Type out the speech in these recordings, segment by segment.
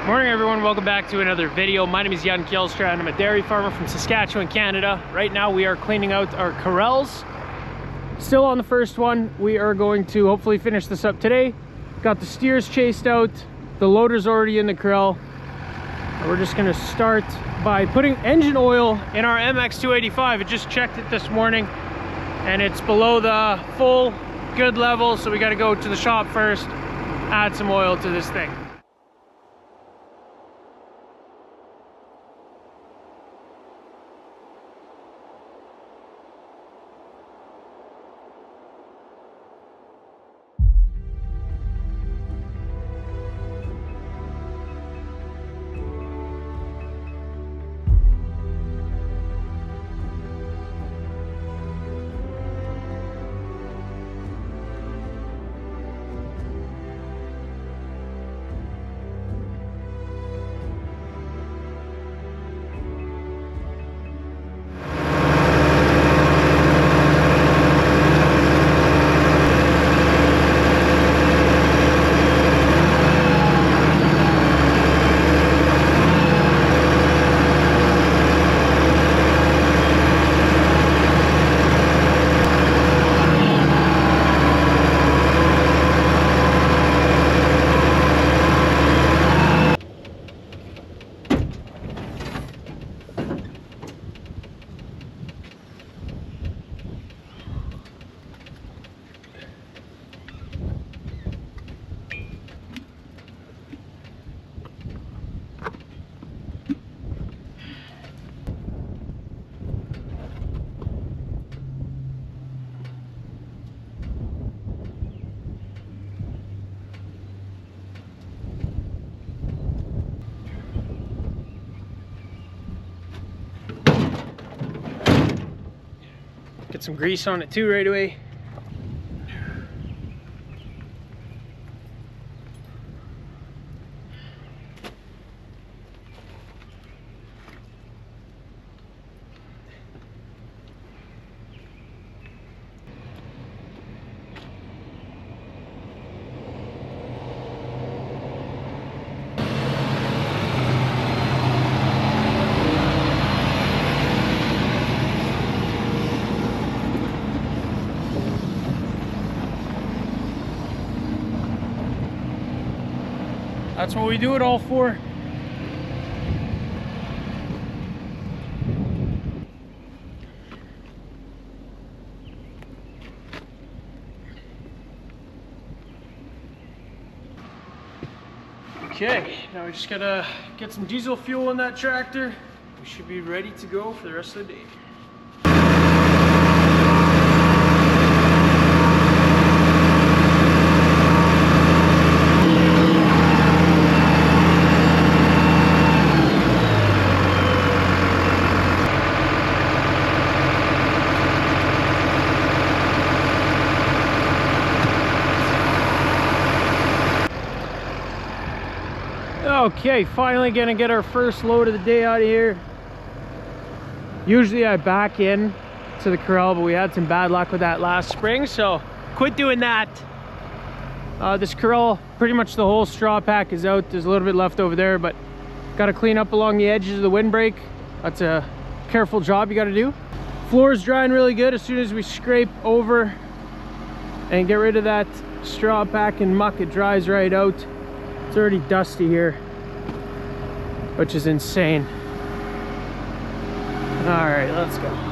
Morning everyone, welcome back to another video. My name is Neline and I'm a dairy farmer from Saskatchewan, Canada. Right now we are cleaning out our corrals. Still on the first one. We are going to hopefully finish this up today. Got the steers chased out, the loader's already in the corral. We're just going to start by putting engine oil in our MX285. I just checked it this morning and it's below the full good level, so we got to go to the shop first, add some oil to this thing. Get some grease on it too right away. That's what we do it all for. Okay, now we just gotta get some diesel fuel in that tractor. We should be ready to go for the rest of the day. Okay, finally gonna get our first load of the day out of here. Usually I back in to the corral, but we had some bad luck with that last spring, so quit doing that. This corral, pretty much the whole straw pack is out. There's a little bit left over there, but gotta clean up along the edges of the windbreak. That's a careful job you gotta do. Floor is drying really good. As soon as we scrape over and get rid of that straw pack and muck, it dries right out. It's already dusty here, which is insane. All right, let's go.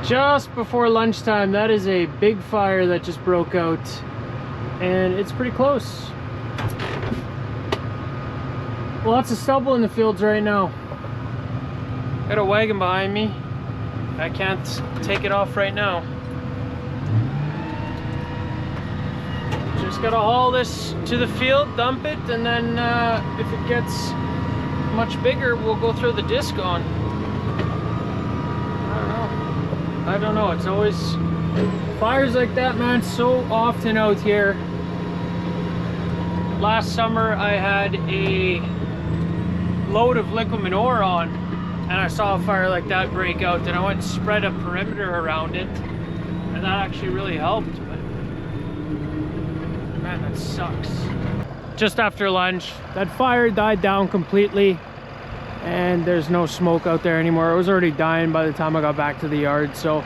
Just before lunchtime, that is a big fire that just broke out, and it's pretty close. Lots of stubble in the fields right now. Got a wagon behind me. I can't take it off right now. Just gotta haul this to the field, dump it, and then if it gets much bigger, we'll go throw the disc on. I don't know. It's always fires like that, man, so often out here. Last summer I had a load of liquid manure on, and I saw a fire like that break out, and I went and spread a perimeter around it, and that actually really helped. But man, that sucks. Just after lunch, that fire died down completely, and there's no smoke out there anymore. It was already dying by the time I got back to the yard, so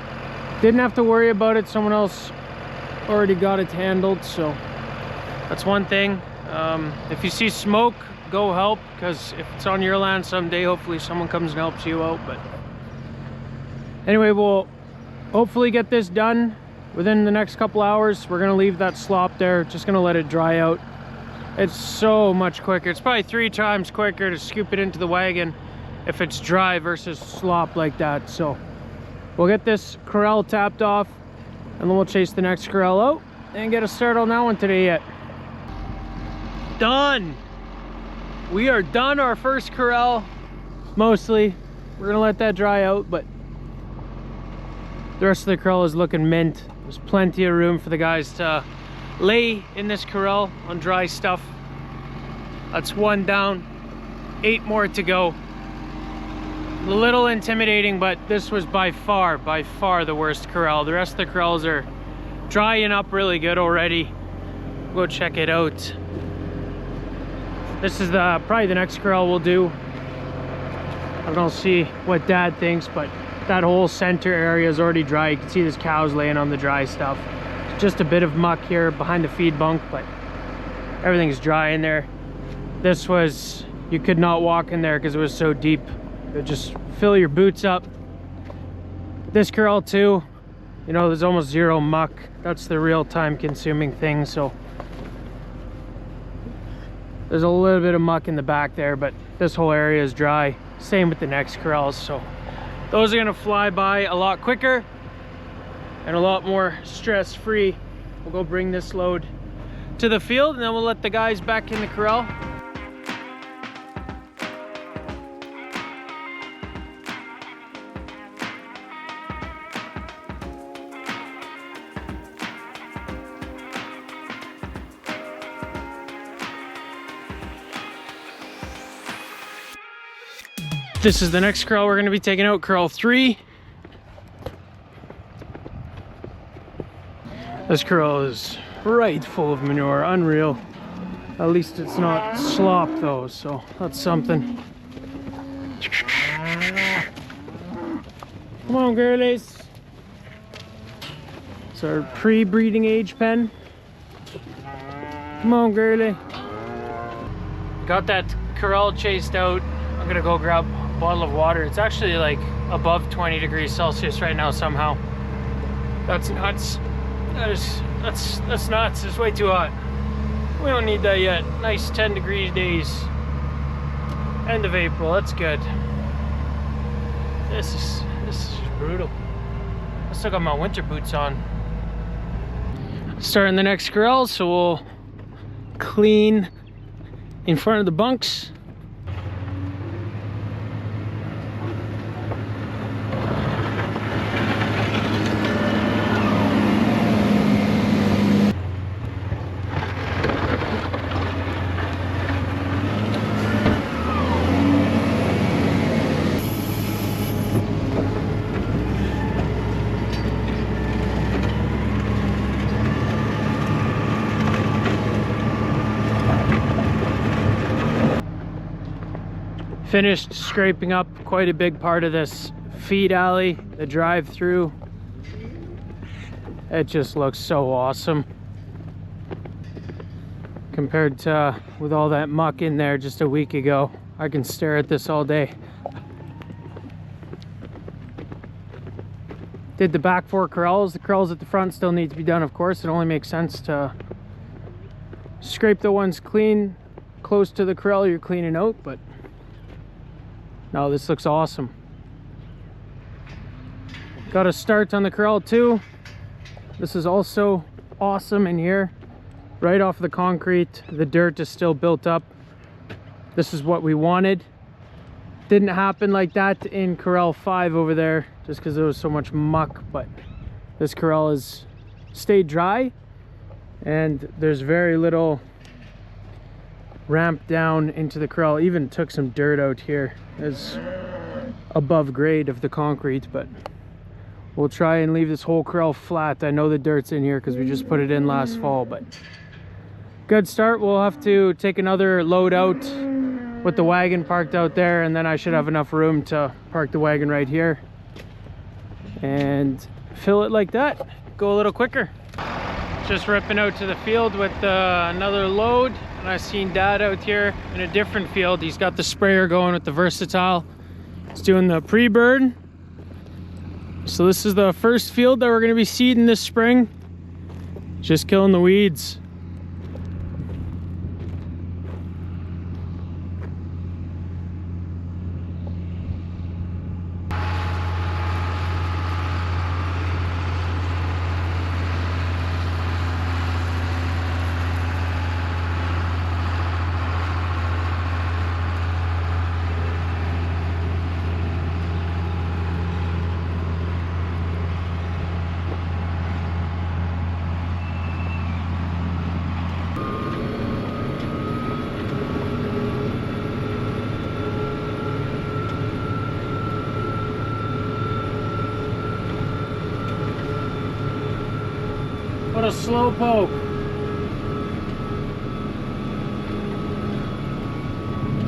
didn't have to worry about it. Someone else already got it handled, so that's one thing. If you see smoke, go help, because if it's on your land someday, hopefully someone comes and helps you out. But anyway, we'll hopefully get this done within the next couple hours. We're gonna leave that slop there, just gonna let it dry out. It's so much quicker. It's probably 3 times quicker to scoop it into the wagon if it's dry versus slop like that. So we'll get this corral tapped off, and then we'll chase the next corral out and get a start on that one today yet. Done. We are done our first corral, mostly. We're gonna let that dry out, but the rest of the corral is looking mint. There's plenty of room for the guys to lay in this corral on dry stuff. That's 1 down, 8 more to go. A little intimidating, but this was by far the worst corral. The rest of the corrals are drying up really good already. Go check it out. This is probably the next corral we'll do. I don't see what Dad thinks, but that whole center area is already dry. You can see there's cows laying on the dry stuff. Just a bit of muck here behind the feed bunk, but everything's dry in there. This was, you could not walk in there because it was so deep. It would just fill your boots up. This corral too, you know, there's almost zero muck. That's the real time consuming thing. So there's a little bit of muck in the back there, but this whole area is dry. Same with the next corrals. So those are gonna fly by a lot quicker and a lot more stress-free. We'll go bring this load to the field, and then we'll let the guys back in the corral. This is the next corral we're going to be taking out, corral 3. This corral is right full of manure, unreal. At least it's not slop though, so that's something. Come on, girlies. It's our pre-breeding age pen. Come on, girly. Got that corral chased out. I'm gonna go grab a bottle of water. It's actually like above 20 degrees Celsius right now somehow. That's nuts. That's nuts. It's way too hot. We don't need that yet. Nice 10 degree days. End of April. That's good. This is just brutal. I still got my winter boots on. Starting the next corral, so we'll clean in front of the bunks. Finished scraping up quite a big part of this feed alley, the drive-through. It just looks so awesome compared to with all that muck in there just a week ago. I can stare at this all day. Did the back 4 corrals. The corrals at the front still need to be done, of course. It only makes sense to scrape the ones clean close to the corral you're cleaning out, but no, this looks awesome. Got a start on the Corral too. This is also awesome in here. Right off the concrete, the dirt is still built up. This is what we wanted. Didn't happen like that in Corral 5 over there, just because there was so much muck, but this Corral has stayed dry, and there's very little ramp down into the Corral. Even took some dirt out here as above grade of the concrete, but we'll try and leave this whole Corral flat. I know the dirt's in here because we just put it in last fall, but good start. We'll have to take another load out with the wagon parked out there, and then I should have enough room to park the wagon right here and fill it like that. Go a little quicker. Just ripping out to the field with another load, and I seen Dad out here in a different field. He's got the sprayer going with the Versatile. He's doing the pre-burn. So this is the first field that we're going to be seeding this spring. Just killing the weeds. What a slow poke.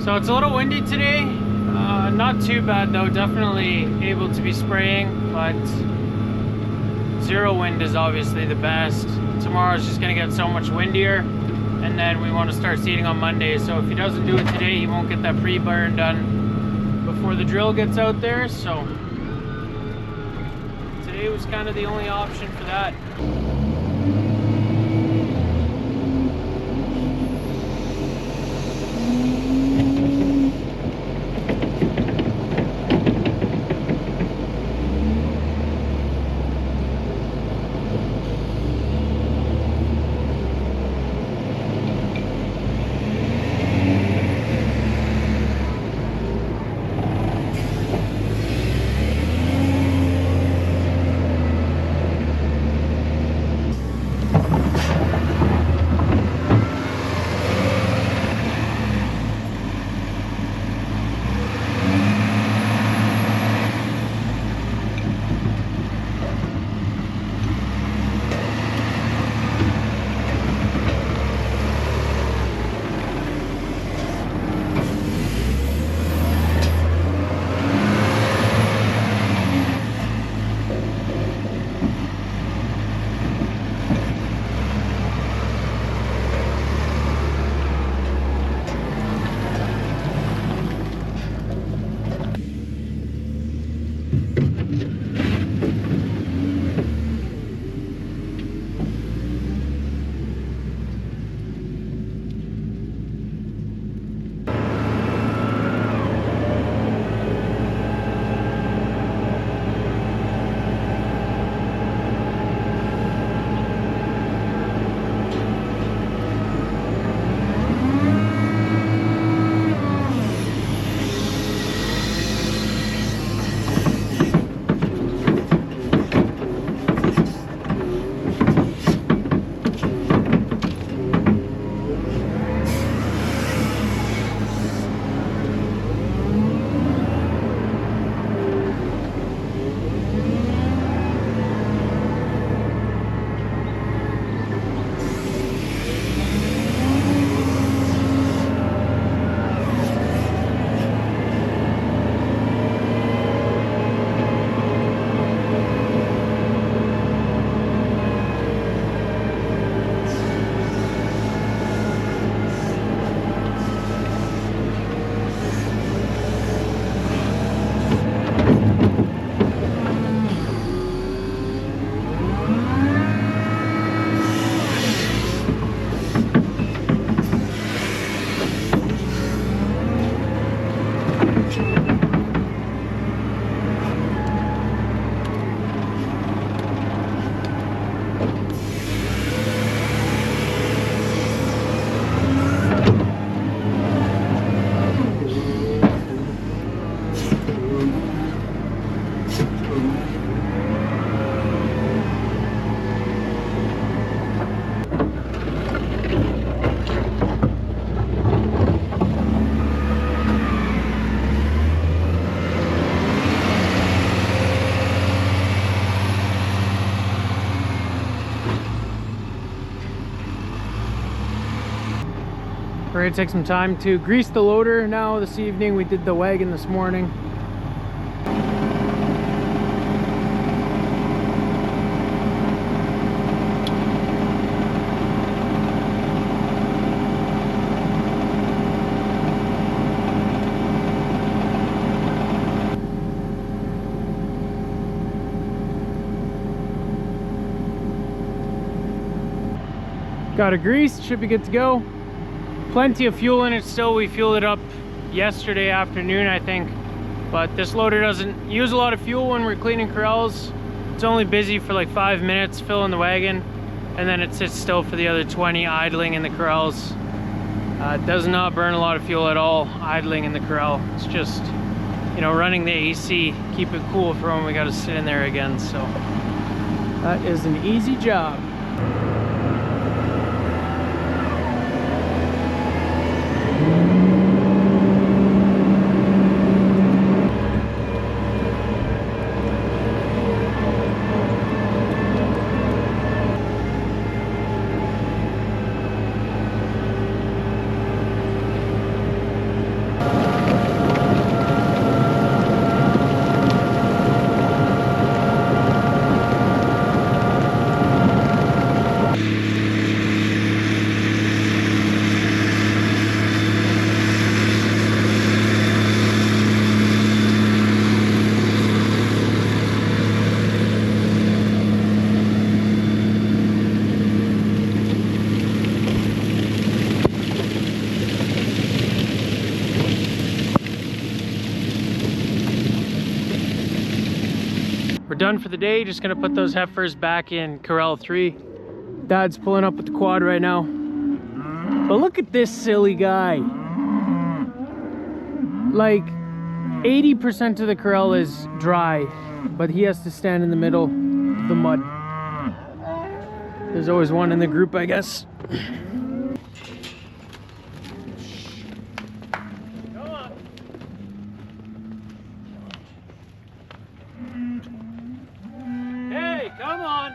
So it's a little windy today. Not too bad though, definitely able to be spraying, but zero wind is obviously the best. Tomorrow's just gonna get so much windier, and then we want to start seeding on Monday. So if he doesn't do it today, he won't get that pre-burn done before the drill gets out there. So today was kind of the only option for that. gonna take some time to grease the loader now this evening. We did the wagon this morning. Got it greased, should be good to go. Plenty of fuel in it still. We fueled it up yesterday afternoon, I think. But this loader doesn't use a lot of fuel when we're cleaning corrals. It's only busy for like 5 minutes filling the wagon, and then it sits still for the other 20 idling in the corrals. It does not burn a lot of fuel at all idling in the corral. It's just, you know, running the AC, keep it cool for when we got to sit in there again. So that is an easy job. We're done for the day. Just gonna put those heifers back in Corral 3. Dad's pulling up with the quad right now. But look at this silly guy. Like 80% of the corral is dry, but he has to stand in the middle of the mud. There's always one in the group, I guess. Come on.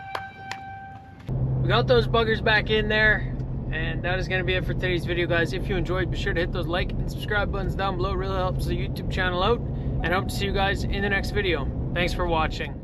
We got those buggers back in there, and that is going to be it for today's video, guys. If you enjoyed, be sure to hit those like and subscribe buttons down below. It really helps the YouTube channel out, and I hope to see you guys in the next video. Thanks for watching.